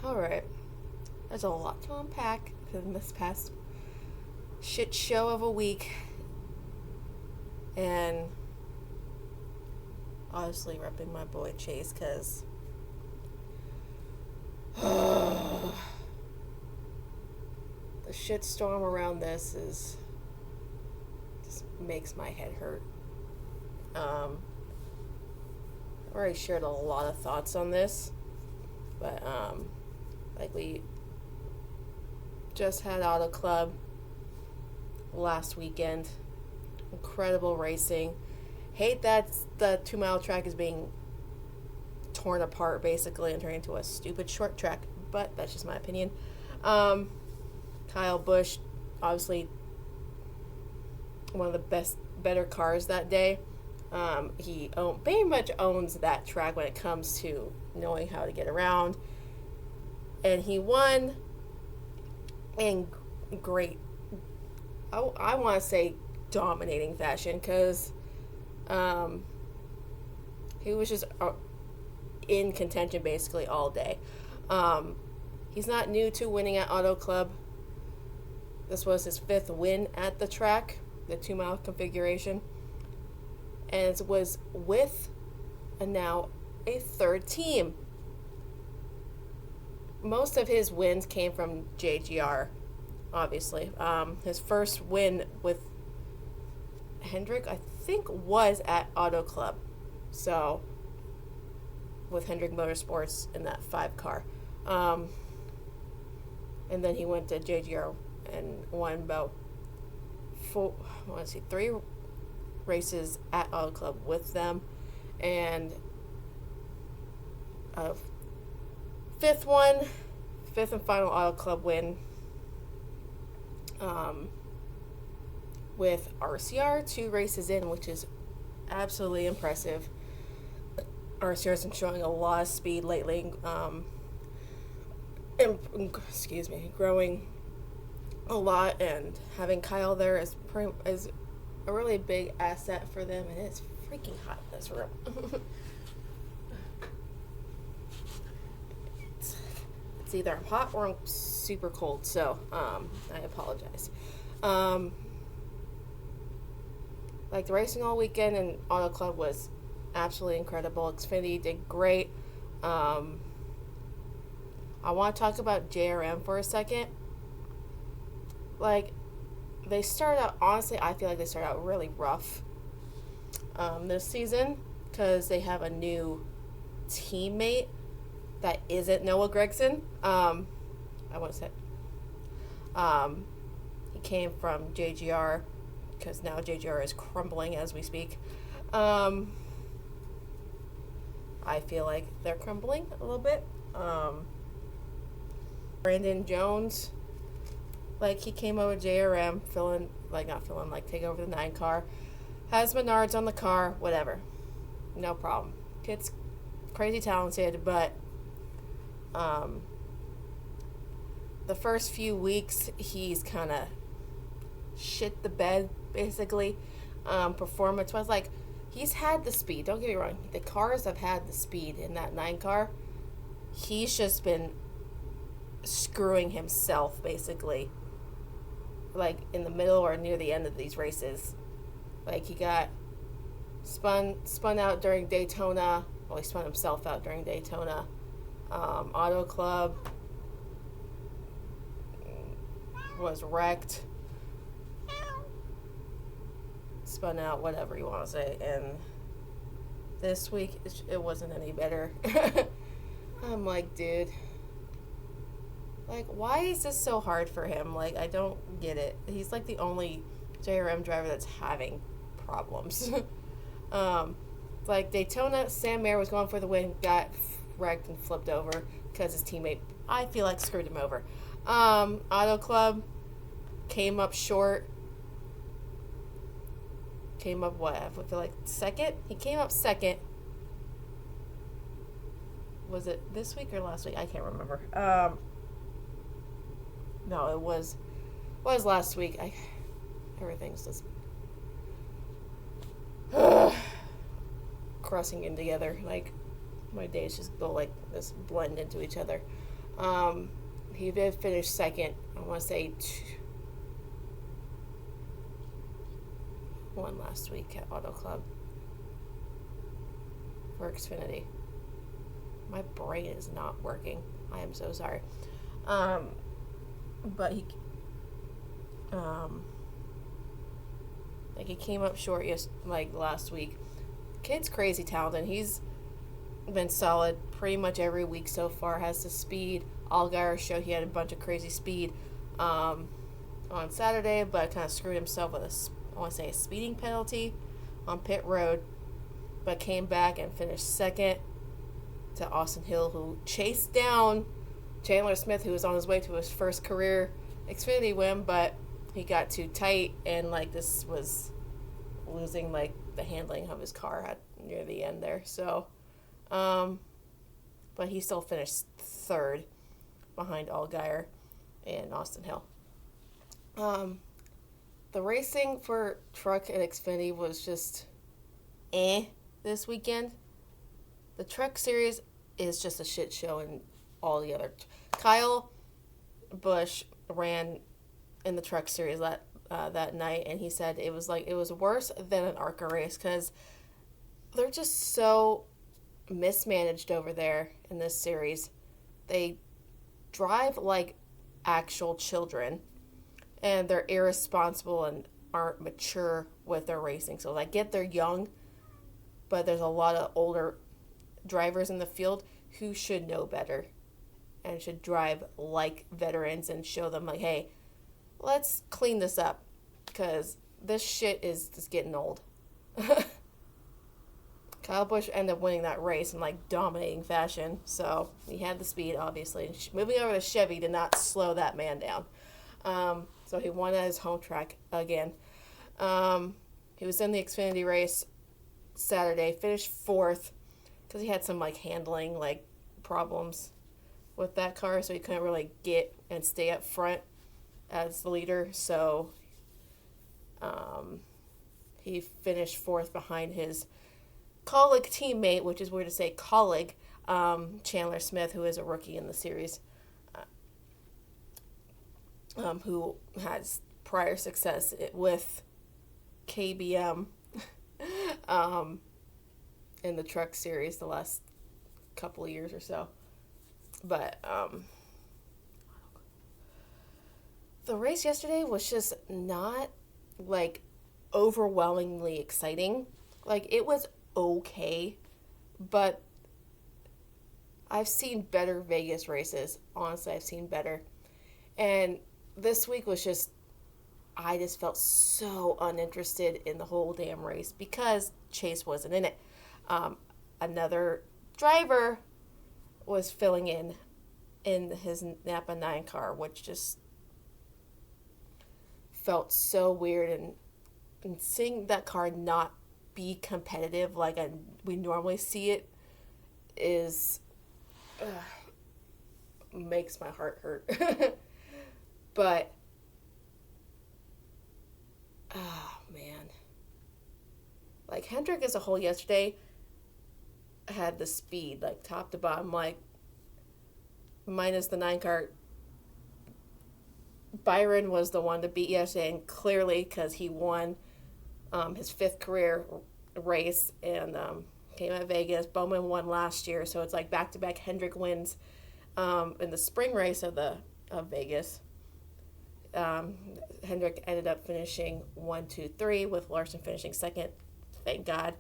Alright. There's a lot to unpack in this past shit show of a week. And honestly, repping my boy Chase because the shitstorm around this is just makes my head hurt. I already shared a lot of thoughts on this, but like we just had Auto Club last weekend. Incredible racing. Hate that the 2 mile track is being torn apart basically and turned into a stupid short track, but that's just my opinion. Kyle Busch, obviously one of the better cars that day. He pretty much owns that track when it comes to knowing how to get around, and he won in great, I want to say dominating fashion, because he was just in contention basically all day. He's not new to winning at Auto Club. This was his 5th win at the track, the 2 mile configuration, and it was with now a 3rd team. Most of his wins came from JGR, obviously. His first win with Hendrick, I think, was at Auto Club. So, with Hendrick Motorsports in that 5 car. And then he went to JGR and won about 3 races at Auto Club with them. And a 5th and final Auto Club win with RCR 2 races in, which is absolutely impressive. RCR has been showing a lot of speed lately, growing a lot, and having Kyle there is a really big asset for them, and it's freaking hot in this room. It's either hot or I'm super cold, so I apologize. Like, the racing all weekend in Auto Club was absolutely incredible. Xfinity did great. I want to talk about JRM for a second. Like, they started out, honestly, I feel like they started out really rough this season, because they have a new teammate that isn't Noah Gragson. I want to say he came from JGR, because now JGR is crumbling as we speak. I feel like they're crumbling a little bit. Brandon Jones, like, he came over JRM, take over the 9 car. Has Menards on the car, whatever. No problem. Kid's crazy talented, but the first few weeks, he's kind of shit the bed, basically, performance-wise. Like, he's had the speed, don't get me wrong. The cars have had the speed in that 9 car. He's just been screwing himself, basically, like, in the middle or near the end of these races. Like, he got spun out during Daytona. Well, he spun himself out during Daytona. Auto Club was wrecked. Spun out, whatever you want to say. And this week, it wasn't any better. I'm like, dude, like, why is this so hard for him? Like, I don't get it. He's like the only JRM driver that's having problems. Like, Daytona, Sam Mayer was going for the win, got wrecked and flipped over because his teammate, I feel like, screwed him over. Auto Club came up short. Came up, what, I feel like second? He came up second. Was it this week or last week? I can't remember. No, it was last week. Everything's just crossing in together. Like, My days just go like this, blend into each other. Um, he did finish second. I want to say one last week at Auto Club for Xfinity. My brain is not working. I am so sorry. Um, but um, he came up short like last week. Kid's crazy talented. He's been solid pretty much every week so far. Has the speed. Allgaier showed he had a bunch of crazy speed on Saturday, but kind of screwed himself with I want to say a speeding penalty on pit road, but came back and finished second to Austin Hill, who chased down Chandler Smith, who was on his way to his first career Xfinity win, but he got too tight and like this was losing like the handling of his car at near the end there. So, but he still finished third behind Allgaier and Austin Hill. The racing for truck and Xfinity was just this weekend. The truck series is just a shit show, and all the other. Kyle Busch ran in the truck series that night, and he said it was worse than an ARCA race because they're just so mismanaged over there in this series. They drive like actual children, and they're irresponsible and aren't mature with their racing. So I get they're young, but there's a lot of older drivers in the field who should know better and should drive like veterans and show them like, hey, let's clean this up because this shit is just getting old. Kyle Busch ended up winning that race in like dominating fashion, so he had the speed obviously. Moving over to Chevy did not slow that man down. So he won at his home track again. He was in the Xfinity race Saturday, finished fourth because he had some like handling like problems with that car, so he couldn't really get and stay up front as the leader. So he finished fourth behind his colleague teammate, which is weird to say colleague, Chandler Smith, who is a rookie in the series, who has prior success with KBM in the truck series the last couple of years or so. But the race yesterday was just not like overwhelmingly exciting. Like it was okay, but I've seen better Vegas races. Honestly, I've seen better. And this week was just, I just felt so uninterested in the whole damn race because Chase wasn't in it. Another driver was filling in his Napa 9 car, which just felt so weird. And seeing that car not be competitive like we normally see it is makes my heart hurt. But oh man, like Hendrick as a whole yesterday had the speed like top to bottom, like minus the 9 car. Byron was the one to beat yesterday, and clearly because he won his 5th career race and came at Vegas. Bowman won last year, so it's like back-to-back Hendrick wins in the spring race of Vegas. Hendrick ended up finishing 1, 2, 3 with Larson finishing second, thank God,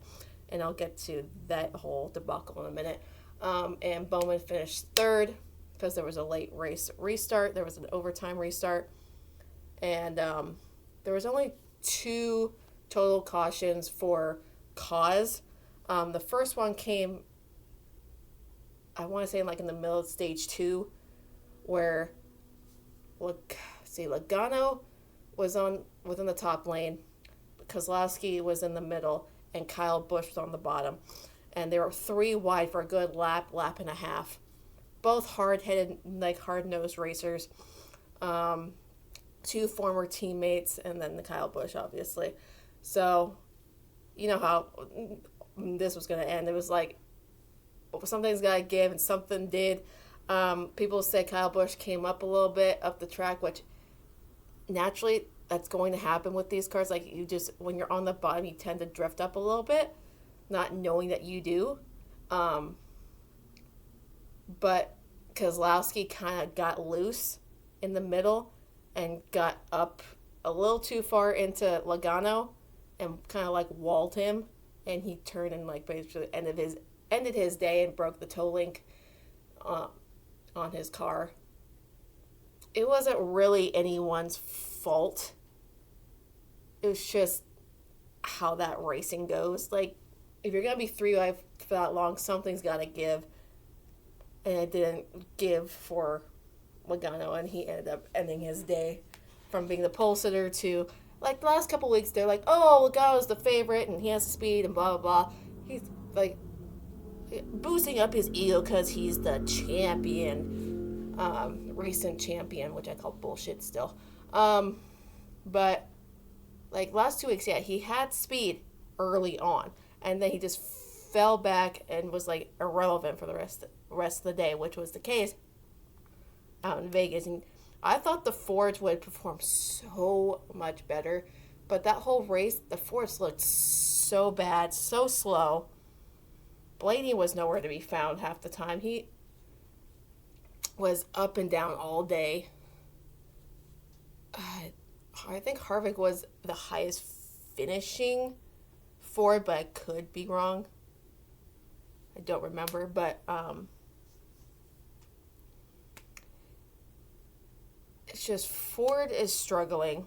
and I'll get to that whole debacle in a minute. And Bowman finished third because there was a late race restart. There was an overtime restart, and there was only 2 total cautions for cause. The first one came, I want to say, like in the middle of stage 2, where Logano was within the top lane, Kozlowski was in the middle, and Kyle Busch was on the bottom, and they were 3 wide for a good lap and a half. Both hard-headed, like hard-nosed racers. 2 former teammates, and then the Kyle Busch, obviously. So, you know how this was going to end. It was like something's got to give, and something did. People said Kyle Busch came up a little bit up the track, which naturally that's going to happen with these cars. Like you just when you're on the bottom, you tend to drift up a little bit, not knowing that you do. But Kozlowski kind of got loose in the middle and got up a little too far into Logano and kind of like walled him, and he turned and like basically ended his day and broke the toe link on his car. It wasn't really anyone's fault. It was just how that racing goes. Like, if you're gonna be 3 for that long, something's gotta give, and it didn't give for Logano, and he ended up ending his day from being the pole sitter to like the last couple weeks. They're like, oh, Logano's the favorite, and he has the speed, and blah blah blah. He's like boosting up his ego because he's the champion, recent champion, which I call bullshit still. But like last 2 weeks, yeah, he had speed early on, and then he just fell back and was like irrelevant for the rest of the day, which was the case out in Vegas. And I thought the Fords would perform so much better, but that whole race, the Fords looked so bad, so slow. Blaney was nowhere to be found half the time. He was up and down all day. I think Harvick was the highest finishing Ford, but I could be wrong. I don't remember, but it's just Ford is struggling.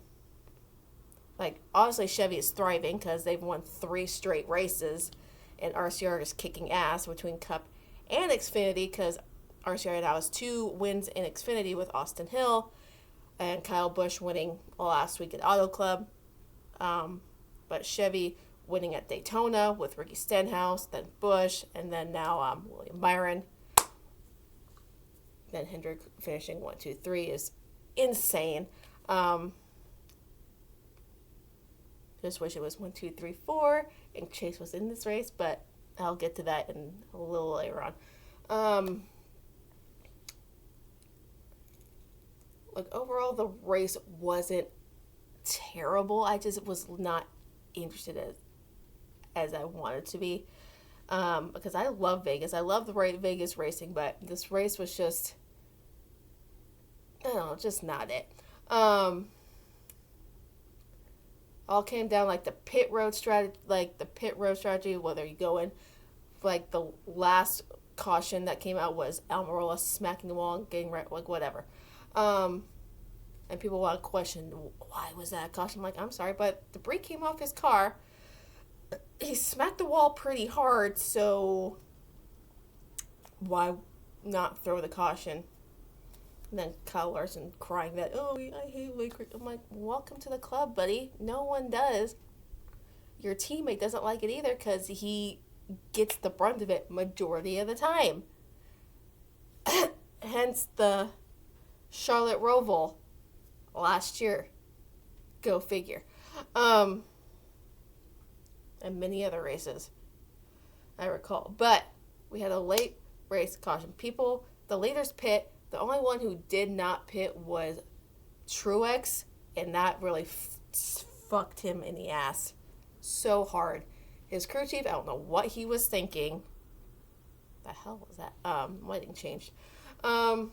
Like, obviously Chevy is thriving because they've won 3 straight races, and RCR is kicking ass between Cup and Xfinity because RCR now has 2 wins in Xfinity with Austin Hill and Kyle Busch winning last week at Auto Club. But Chevy winning at Daytona with Ricky Stenhouse, then Busch, and then now William Byron. Then Hendrick finishing 1, 2, 3 is insane. Just wish it was 1, 2, 3, 4, and Chase was in this race, but I'll get to that in a little later on. Like, overall, the race wasn't terrible. I just was not interested as I wanted to be. Because I love Vegas. I love the Vegas racing, but this race was just, I don't know, just not it. All came down like the pit road strategy, whether you go in, like the last caution that came out was Almirola smacking the wall and getting right, like whatever. And people want to question, why was that a caution? I'm like, I'm sorry, but debris came off his car. He smacked the wall pretty hard, so why not throw the caution? And then Kyle Larson crying that, oh, I hate Lake. I'm like, welcome to the club, buddy. No one does. Your teammate doesn't like it either because he gets the brunt of it majority of the time. Hence the Charlotte Roval last year. Go figure. And many other races I recall. But we had a late race caution. The leaders pit. The only one who did not pit was Truex, and that really fucked him in the ass so hard. His crew chief, I don't know what he was thinking. The hell was that? Lighting changed. It's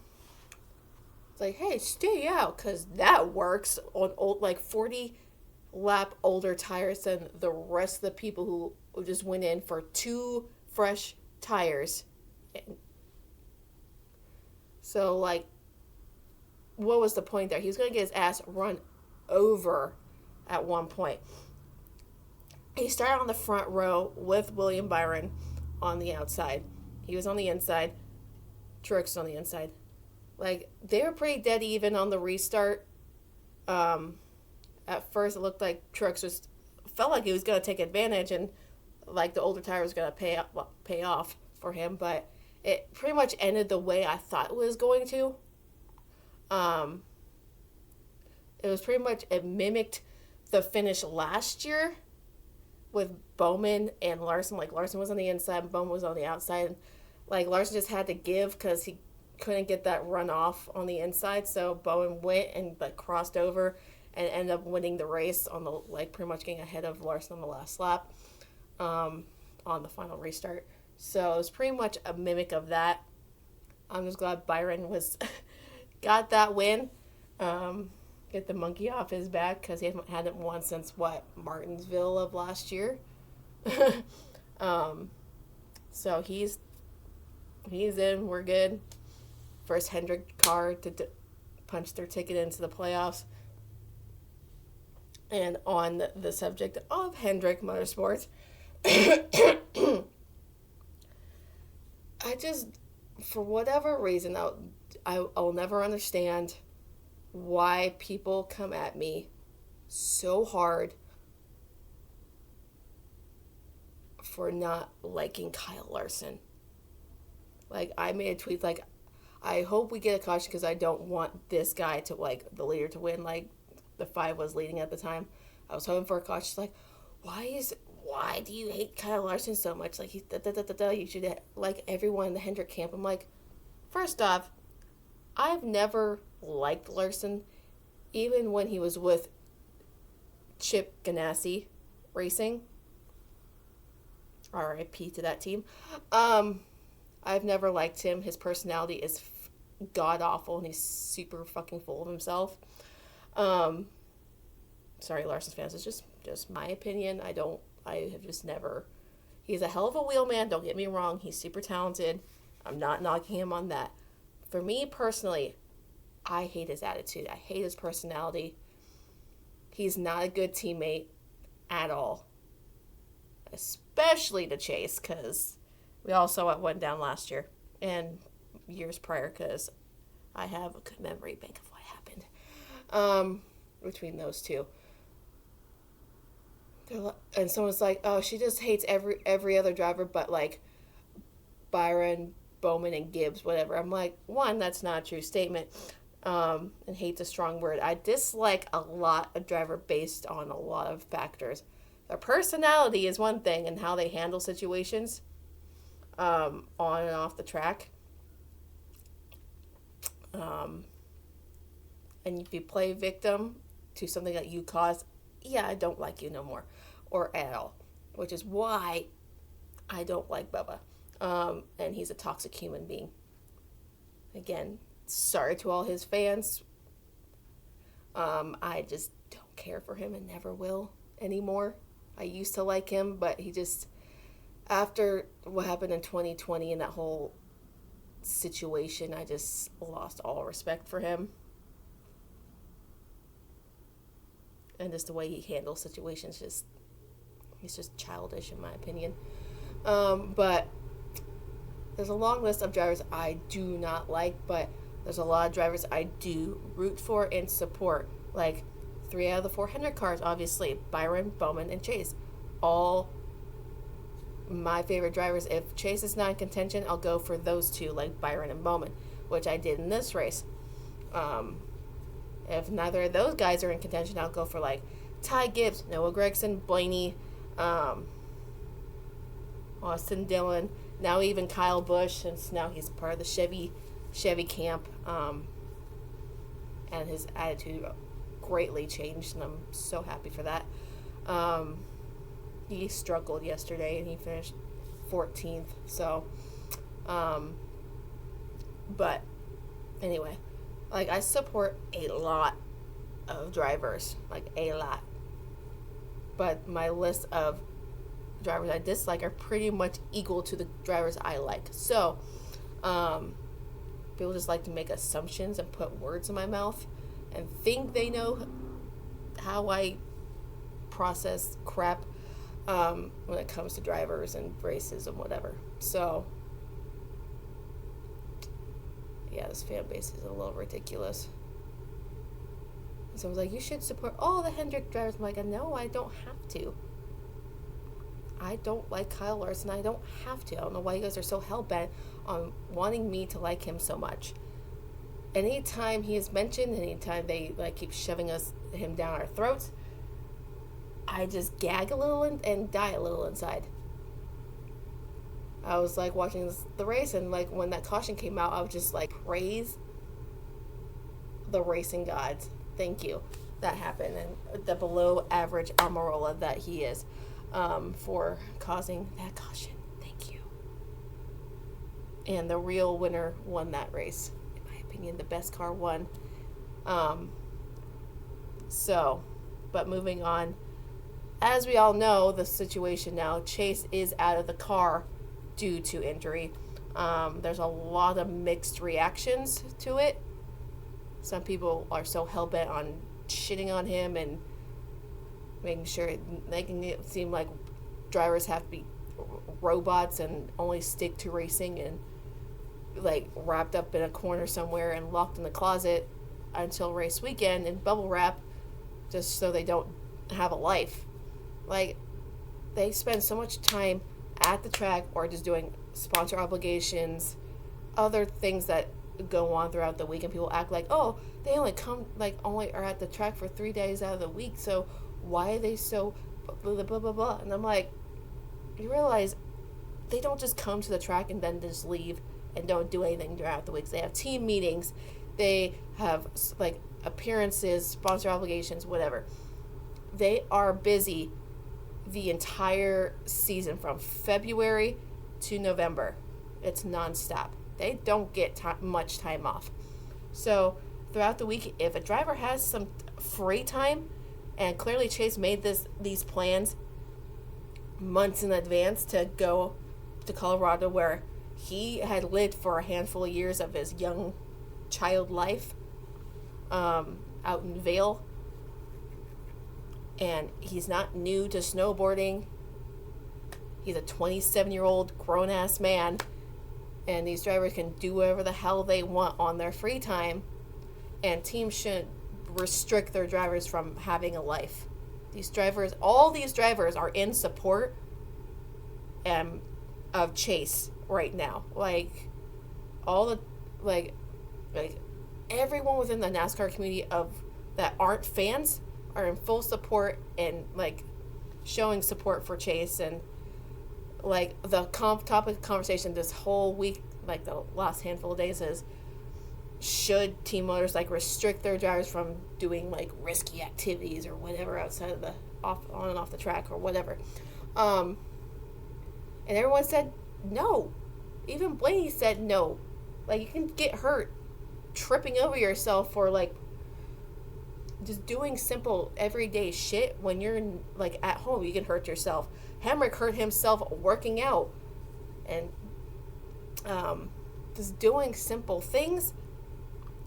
like, hey, stay out, because that works on old, like 40 lap older tires than the rest of the people who just went in for 2 fresh tires. So, like, what was the point there? He was going to get his ass run over at one point. He started on the front row with William Byron on the outside. He was on the inside. Truex was on the inside. Like, they were pretty dead even on the restart. At first, it looked like Truex felt like he was going to take advantage and, like, the older tire was going to pay off for him, but it pretty much ended the way I thought it was going to. It was pretty much, it mimicked the finish last year with Bowman and Larson. Like, Larson was on the inside and Bowman was on the outside. Like Larson just had to give because he couldn't get that run off on the inside. So Bowen went and like crossed over and ended up winning the race on the like pretty much getting ahead of Larson on the last lap, on the final restart. So it was pretty much a mimic of that. I'm just glad Byron was got that win. Get the monkey off his back because he hadn't won since what, Martinsville of last year. um, so he's in. We're good. First Hendrick car to punch their ticket into the playoffs. And on the subject of Hendrick Motorsports, I just, for whatever reason, I'll never understand why people come at me so hard for not liking Kyle Larson. Like, I made a tweet like, I hope we get a caution because I don't want this guy to, like, the leader to win. Like, the 5 was leading at the time. I was hoping for a caution. She's like, why do you hate Kyle Larson so much? Like, you should like everyone in the Hendrick camp. I'm like, first off, I've never liked Larson, even when he was with Chip Ganassi Racing. R.I.P. to that team. I've never liked him. His personality is god awful, and he's super fucking full of himself. Sorry, Larson's fans. It's just my opinion. I have just never. He's a hell of a wheelman. Don't get me wrong. He's super talented. I'm not knocking him on that. For me personally, I hate his attitude. I hate his personality. He's not a good teammate at all. Especially to Chase, because we all saw what went down last year and years prior, because I have a good memory bank of what happened between those two. And someone's like, oh, she just hates every other driver but like Byron, Bowman, and Gibbs, whatever. I'm like, one, that's not a true statement. And hate's a strong word. I dislike a lot of driver based on a lot of factors. Their personality is one thing, and how they handle situations on and off the track. And if you play victim to something that you caused, yeah, I don't like you no more, or at all, which is why I don't like Bubba. And he's a toxic human being. Again, sorry to all his fans. I just don't care for him and never will anymore. I used to like him, but he just, after what happened in 2020 and that whole situation, I just lost all respect for him. And just the way he handles situations, he's just childish in my opinion. But there's a long list of drivers I do not like, but there's a lot of drivers I do root for and support. Like 3 out of the 4 Hendrick cars, obviously, Byron, Bowman, and Chase. All my favorite drivers. If Chase is not in contention, I'll go for those two, like Byron and Bowman, which I did in this race. If neither of those guys are in contention, I'll go for like Ty Gibbs, Noah Gragson, Blaney, Austin Dillon, now even Kyle Busch, since now he's part of the Chevy camp, and his attitude greatly changed, and I'm so happy for that. He struggled yesterday, and he finished 14th, so, but anyway, like, I support a lot of drivers, like a lot, but my list of drivers I dislike are pretty much equal to the drivers I like. So, people just like to make assumptions and put words in my mouth and think they know how I process crap when it comes to drivers and races and whatever. So, yeah, this fan base is a little ridiculous. And someone's like, you should support all the Hendrick drivers. I'm like, no, I don't have to. I don't like Kyle Larson. I don't have to. I don't know why you guys are so hell-bent on wanting me to like him so much. Anytime he is mentioned, anytime they like keep shoving him down our throats, I just gag a little and die a little inside. I was like watching the race, and like when that caution came out, I was just like, praise the racing gods. Thank you. That happened, and the below average Amarola that he is, for causing that caution. Thank you. And the real winner won that race. In my opinion, the best car won. Um, so, but moving on. As we all know, the situation now, Chase is out of the car due to injury. There's a lot of mixed reactions to it. Some people are so hell-bent on shitting on him and making sure, making it seem like drivers have to be robots and only stick to racing and like wrapped up in a corner somewhere and locked in the closet until race weekend and bubble wrap just so they don't have a life. Like, they spend so much time at the track or just doing sponsor obligations, other things that go on throughout the week, and people act like, oh, they only come, like, only are at the track for 3 days out of the week, so why are they so blah, blah, blah, blah, blah. And I'm like, you realize they don't just come to the track and then just leave and don't do anything throughout the weeks. They have team meetings, they have, like, appearances, sponsor obligations, whatever. They are busy the entire season from February to November. It's nonstop. They don't get much time off. So throughout the week, if a driver has some free time, and clearly Chase made these plans months in advance to go to Colorado, where he had lived for a handful of years of his young child life, out in Vail. And he's not new to snowboarding. He's a 27-year-old grown-ass man. And these drivers can do whatever the hell they want on their free time. And teams shouldn't restrict their drivers from having a life. All these drivers are in support of Chase right now. Like, all the, like everyone within the NASCAR community that aren't fans are in full support and like showing support for Chase. And like the topic of conversation this whole week, like the last handful of days, is should team owners like restrict their drivers from doing like risky activities or whatever outside of the on and off the track or whatever. And everyone said no. Even Blaney said no. Like, you can get hurt tripping over yourself for like just doing simple everyday shit when you're like at home. You can hurt yourself. Hamrick hurt himself working out, and just doing simple things,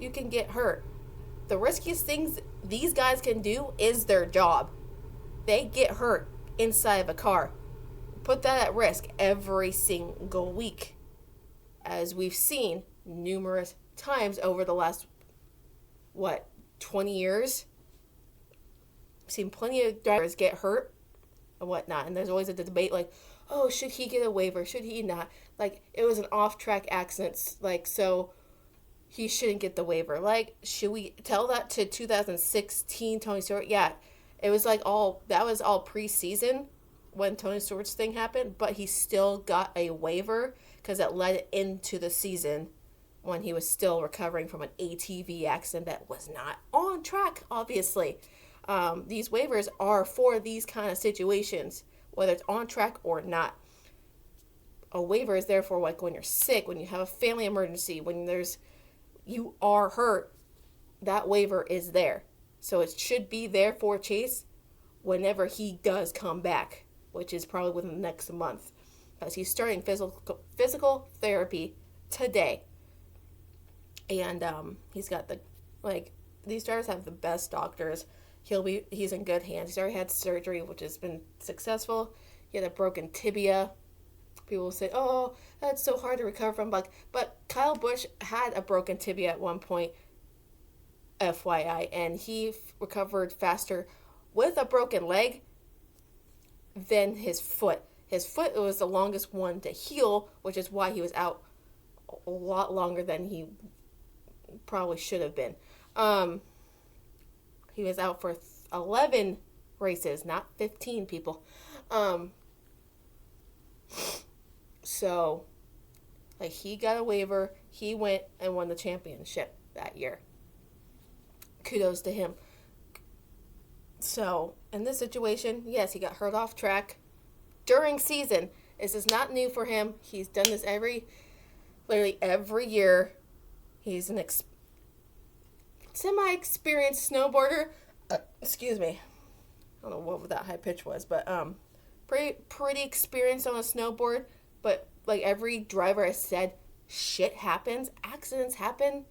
you can get hurt. The riskiest things these guys can do is their job. They get hurt inside of a car. Put that at risk every single week, as we've seen numerous times over the last 20 years. I've seen plenty of drivers get hurt and whatnot, and there's always a debate like, oh, should he get a waiver, should he not? Like, it was an off-track accident, like, so he shouldn't get the waiver. Like, should we tell that to 2016 Tony Stewart? Yeah, it was like that was all preseason when Tony Stewart's thing happened, but he still got a waiver because it led into the season when he was still recovering from an ATV accident that was not on track, obviously. These waivers are for these kind of situations, whether it's on track or not. A waiver is there for like when you're sick, when you have a family emergency, when you are hurt, that waiver is there. So it should be there for Chase whenever he does come back, which is probably within the next month, because he's starting physical therapy today. And he's got these drivers have the best doctors. He's in good hands. He's already had surgery, which has been successful. He had a broken tibia. People will say, oh, that's so hard to recover from. But Kyle Busch had a broken tibia at one point, FYI, and he recovered faster with a broken leg than his foot. His foot was the longest one to heal, which is why he was out a lot longer than he probably should have been. He was out for 11 races, not 15, people. So, like, he got a waiver. He went and won the championship that year. Kudos to him. So, in this situation, yes, he got hurt off track during season. This is not new for him. He's done this literally every year. He's an semi-experienced snowboarder. Excuse me. I don't know what that high pitch was, but pretty experienced on a snowboard. But like every driver has said, shit happens, accidents happen,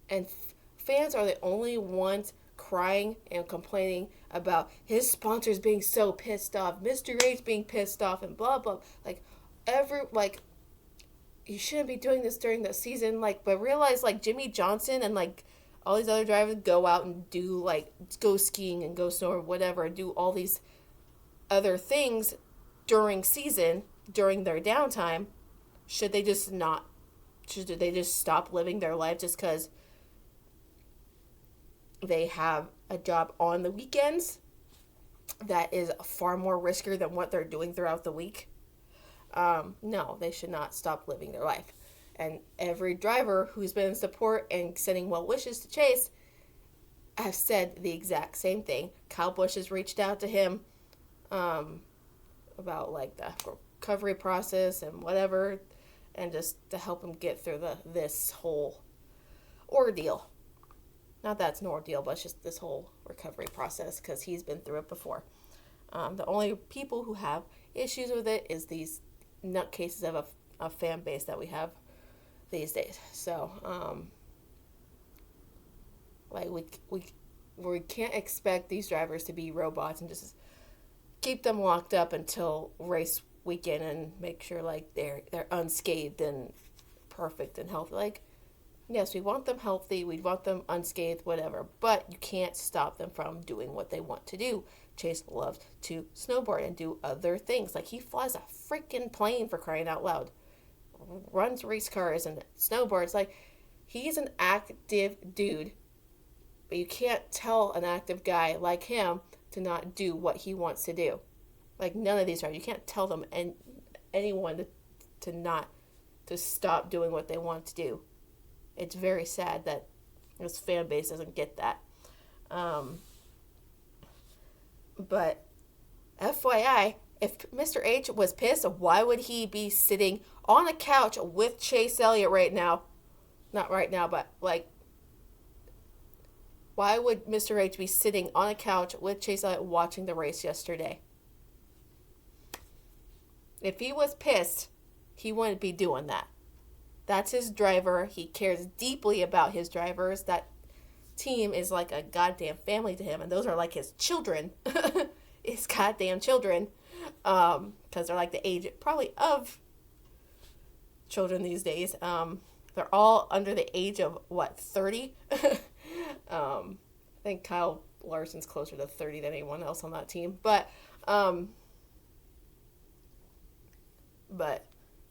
and fans are the only ones crying and complaining about his sponsors being so pissed off, Mr. H being pissed off, and blah blah. You shouldn't be doing this during the season. But realize Jimmy Johnson and all these other drivers go out and do go skiing and go snowboard, whatever, and do all these other things during season, during their downtime. Should they just stop living their life just because they have a job on the weekends that is far more riskier than what they're doing throughout the week? No, they should not stop living their life. And every driver who's been in support and sending well wishes to Chase have said the exact same thing. Kyle Busch has reached out to him about the recovery process and whatever, and just to help him get through this whole ordeal. Not that it's an ordeal, but it's just this whole recovery process because he's been through it before. The only people who have issues with it is these nutcases of a fan base that we have these days. So, we can't expect these drivers to be robots and just keep them locked up until race weekend and make sure they're unscathed and perfect and healthy. Yes, we want them healthy, we want them unscathed, whatever, but you can't stop them from doing what they want to do. Chase loves to snowboard and do other things. He flies a freaking plane, for crying out loud. Runs race cars and snowboards. He's an active dude, but you can't tell an active guy like him to not do what he wants to do. None of these are. You can't tell them anyone to stop doing what they want to do. It's very sad that this fan base doesn't get that. But FYI, if Mr. H was pissed, why would he be sitting on a couch with Chase Elliott right now? Not right now, but why would Mr. H be sitting on a couch with Chase Elliott watching the race yesterday? If he was pissed, he wouldn't be doing that. That's his driver. He cares deeply about his drivers. That team is like a goddamn family to him, and those are his children. His goddamn children. Because they're the age probably of children these days. They're all under the age of 30? I think Kyle Larson's closer to 30 than anyone else on that team. But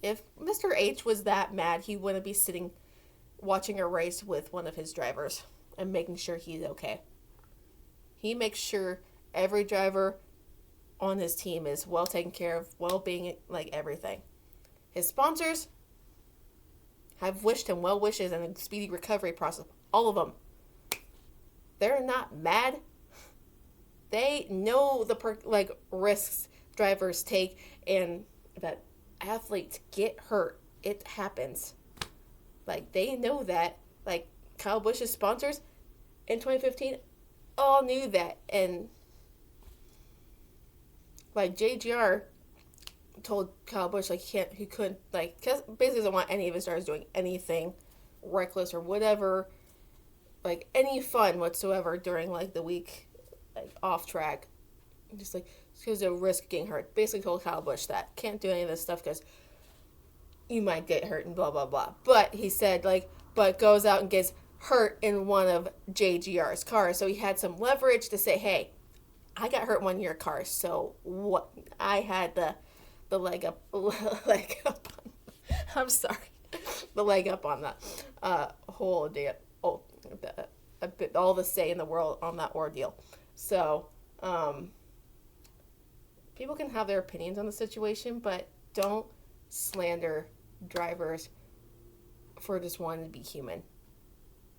if Mr. H was that mad, he wouldn't be sitting watching a race with one of his drivers and making sure he's okay. He makes sure every driver on his team is well taken care of, well-being, everything. His sponsors have wished him well wishes and a speedy recovery process. All of them. They're not mad. They know the risks drivers take and that athletes get hurt. It happens. They know that. Kyle Busch's sponsors in 2015 all knew that. And JGR told Kyle Busch he couldn't basically doesn't want any of his drivers doing anything reckless or whatever, any fun whatsoever during the week, off track, just because of risk of getting hurt. Basically told Kyle Busch that can't do any of this stuff because you might get hurt and blah blah blah. But he said but goes out and gets hurt in one of JGR's cars, so he had some leverage to say, hey, I got hurt in one of your cars, so what? I had the leg up I'm sorry, the leg up on that whole deal. All the say in the world on that ordeal. So people can have their opinions on the situation, but don't slander drivers for just wanting to be human.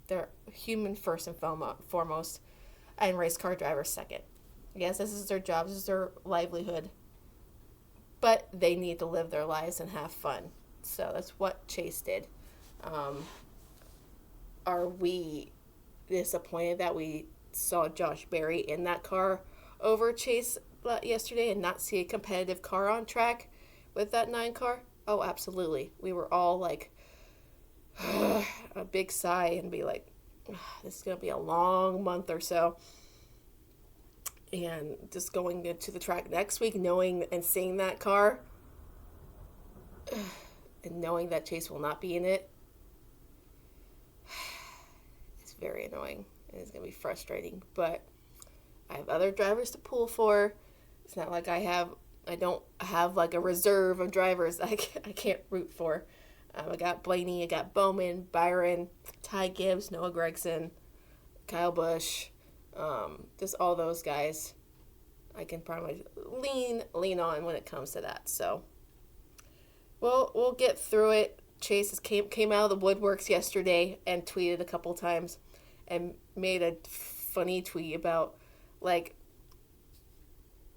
They're human first and foremost, and race car drivers second. Yes, this is their job, this is their livelihood, but they need to live their lives and have fun. So that's what Chase did. Um, are we disappointed that we saw Josh Berry in that car over Chase yesterday and not see a competitive car on track with that 9 car? Oh, absolutely. We were all like, a big sigh and be like, this is going to be a long month or so. And just going to the track next week, knowing and seeing that car, and knowing that Chase will not be in it, it's very annoying. And it's going to be frustrating. But I have other drivers to pull for. It's not like I don't have like a reserve of drivers I can't root for. I got Blaney, I got Bowman, Byron, Ty Gibbs, Noah Gregson, Kyle Busch, just all those guys I can probably lean on when it comes to that. So we'll get through it. Chase came out of the woodworks yesterday and tweeted a couple times and made a funny tweet about like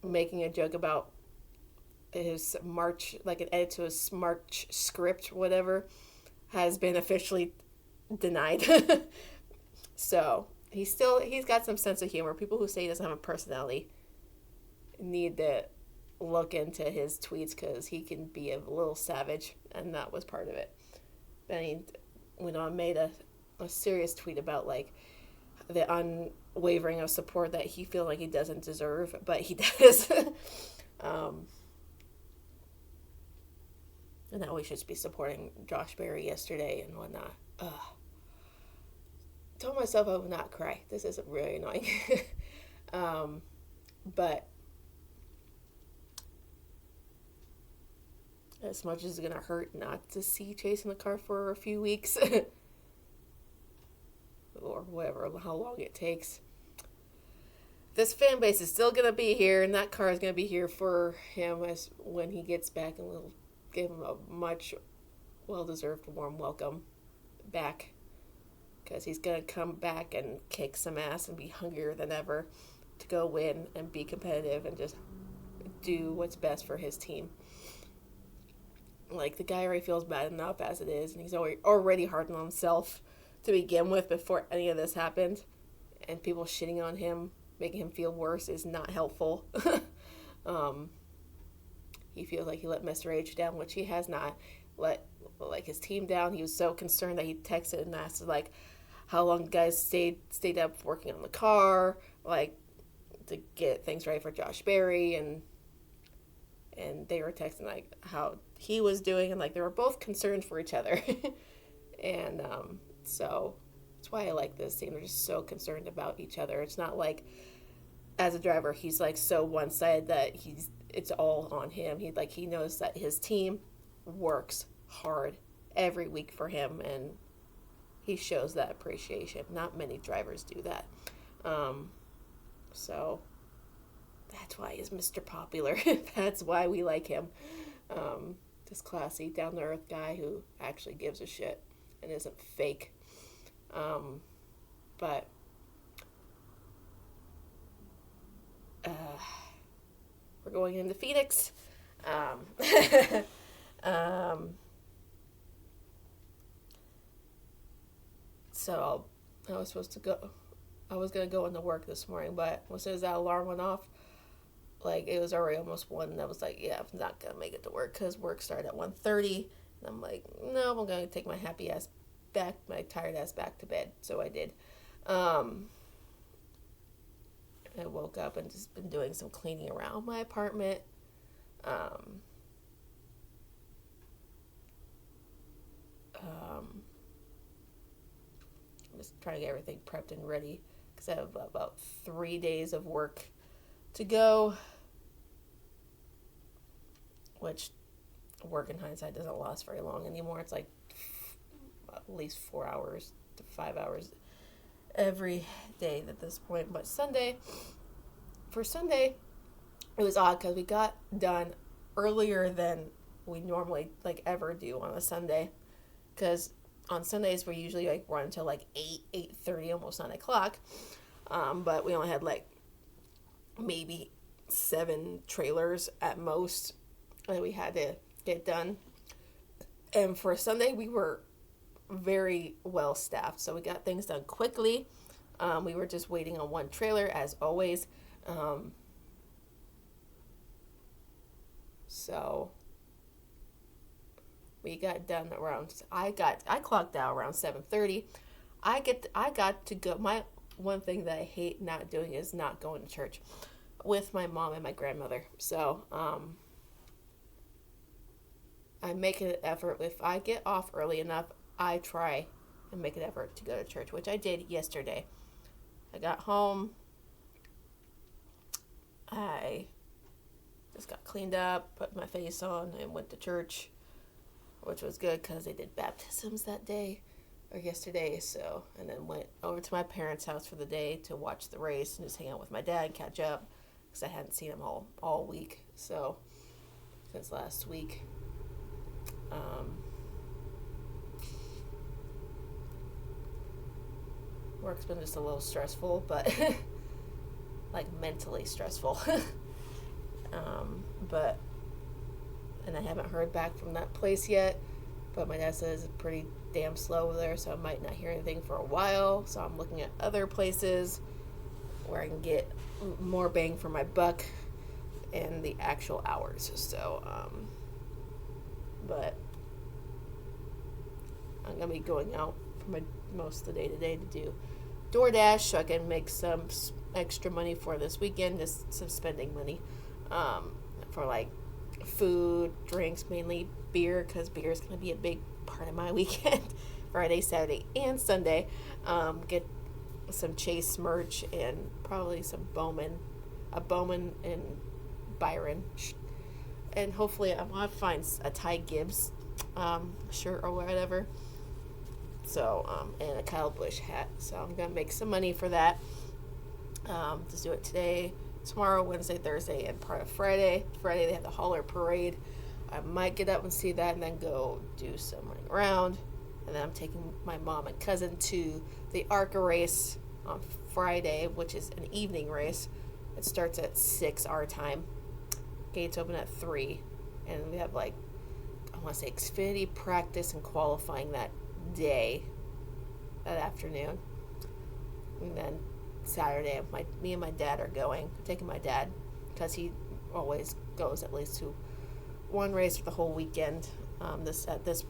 making a joke about his March, like an edit to his March script, whatever, has been officially denied. So he's got some sense of humor. People who say he doesn't have a personality need to look into his tweets because he can be a little savage, and that was part of it. Then he went on, made a serious tweet about like the unwavering of support that he feels like he doesn't deserve, but he does. And that we should be supporting Josh Berry yesterday and whatnot. Told myself I would not cry. This is really annoying. But as much as it's going to hurt not to see Chase in the car for a few weeks, or whatever, how long it takes, this fan base is still going to be here, and that car is going to be here for him as when he gets back, and we'll give him a much well-deserved warm welcome back, because he's going to come back and kick some ass and be hungrier than ever to go win and be competitive and just do what's best for his team. Like, the guy already feels bad enough as it is, and he's already hard on himself to begin with before any of this happened, and people shitting on him, making him feel worse, is not helpful. He feels like he let Mr. H down, which he has not. Let like his team down. He was so concerned that he texted and asked like how long the guys stayed up working on the car, like to get things ready for Josh Berry, and they were texting like how he was doing, and like they were both concerned for each other. And so that's why I like this team. They're just so concerned about each other. It's not like as a driver he's like so one-sided that it's all on him. He knows that his team works hard every week for him, and he shows that appreciation. Not many drivers do that. So that's why he's Mr. Popular. That's why we like him. This classy, down-to-earth guy who actually gives a shit and isn't fake. But we're going into Phoenix. So I was supposed to go. I was gonna go into work this morning, but as soon as that alarm went off, like it was already almost 1, and I was like, yeah, I'm not gonna make it to work because work started at 1:30. And I'm like, no, I'm gonna take my tired ass back to bed. So I did. I woke up and just been doing some cleaning around my apartment. I'm just trying to get everything prepped and ready because I have about 3 days of work to go, which work in hindsight doesn't last very long anymore. It's like at least 4 hours to 5 hours every day at this point. But for Sunday, it was odd because we got done earlier than we normally like ever do on a Sunday, because on Sundays we usually like run until like 8:30, almost 9 o'clock. But we only had like maybe 7 trailers at most that we had to get done. And for Sunday, we were very well staffed, so we got things done quickly. We were just waiting on one trailer as always. So we got done around. I clocked out around 7:30. I got to go. My one thing that I hate not doing is not going to church with my mom and my grandmother. So I make an effort. If I get off early enough, I try and make an effort to go to church, which I did yesterday. I got home. I just got cleaned up, put my face on, and went to church, which was good because they did baptisms that day or yesterday. So, and then went over to my parents' house for the day to watch the race and just hang out with my dad and catch up because I hadn't seen him all week. So, since last week. Work's been just a little stressful, but like mentally stressful. But and I haven't heard back from that place yet, but my dad says it's pretty damn slow over there, so I might not hear anything for a while. So I'm looking at other places where I can get more bang for my buck and the actual hours. So but I'm gonna be going out for my most of the day today to do DoorDash so I can make some extra money for this weekend, just some spending money for like food, drinks, mainly beer, because beer is gonna be a big part of my weekend. Friday, Saturday, and Sunday. Get some Chase merch and probably some a Bowman and Byron, and hopefully I want to find a Ty Gibbs shirt or whatever. So and a Kyle Busch hat. So I'm gonna make some money for that. Just do it today, tomorrow, Wednesday, Thursday, and part of Friday. Friday they have the Holler Parade. I might get up and see that, and then go do some running around. And then I'm taking my mom and cousin to the ARCA race on Friday, which is an evening race. It starts at 6 our time. Gates open at 3, and we have like, I want to say, Xfinity practice and qualifying that afternoon. And then Saturday, me and my dad are going. I'm taking my dad because he always goes at least to one race for the whole weekend. This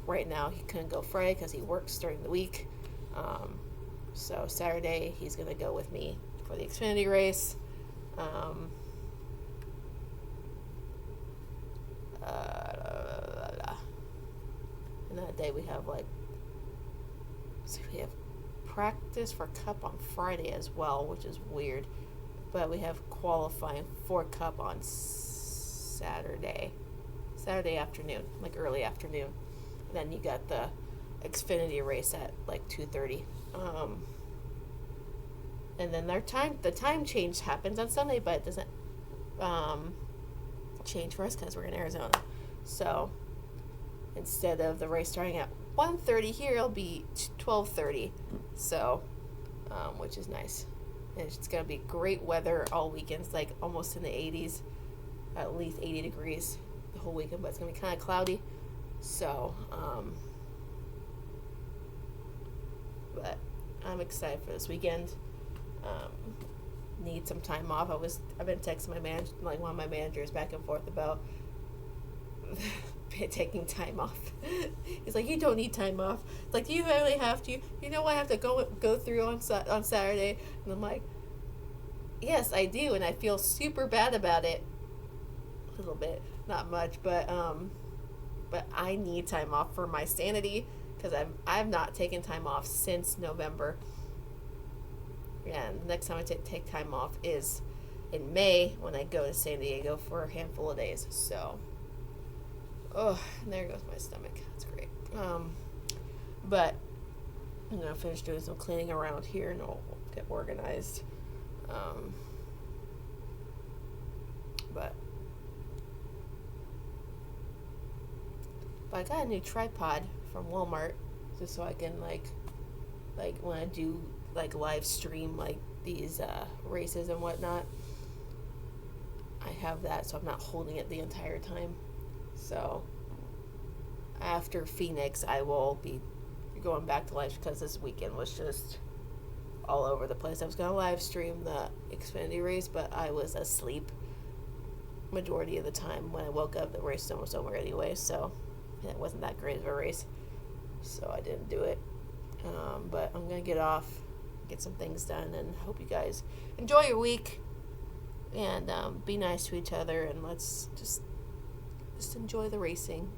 right now he couldn't go Friday because he works during the week. So Saturday he's gonna go with me for the Xfinity race. And that day we have practice for Cup on Friday as well, which is weird. But we have qualifying for Cup on Saturday afternoon, like early afternoon. And then you got the Xfinity race at like 2:30. And then the time change happens on Sunday, but it doesn't change for us because we're in Arizona. So instead of the race starting at 1:30 here, it'll be 12:30. So, which is nice. And it's gonna be great weather all weekends, like almost in the 80s, at least 80 degrees the whole weekend. But it's gonna be kind of cloudy. So, but I'm excited for this weekend. Need some time off. I've been texting one of my managers back and forth about taking time off. He's like, you don't need time off. It's like, do you really have to? You know what I have to go through on Saturday? And I'm like, yes, I do, and I feel super bad about it. A little bit, not much, but I need time off for my sanity because I've not taken time off since November. And the next time I take time off is in May when I go to San Diego for a handful of days. So, and there goes my stomach. That's great. But I'm gonna finish doing some cleaning around here and I'll get organized. But But I got a new tripod from Walmart just so I can like when I do like live stream like these races and whatnot. I have that so I'm not holding it the entire time. So after Phoenix, I will be going back to live because this weekend was just all over the place. I was going to live stream the Xfinity race, but I was asleep majority of the time. When I woke up, the race was almost over anyway, so it wasn't that great of a race, so I didn't do it. But I'm going to get off, get some things done, and hope you guys enjoy your week, and be nice to each other, and let's just enjoy the racing.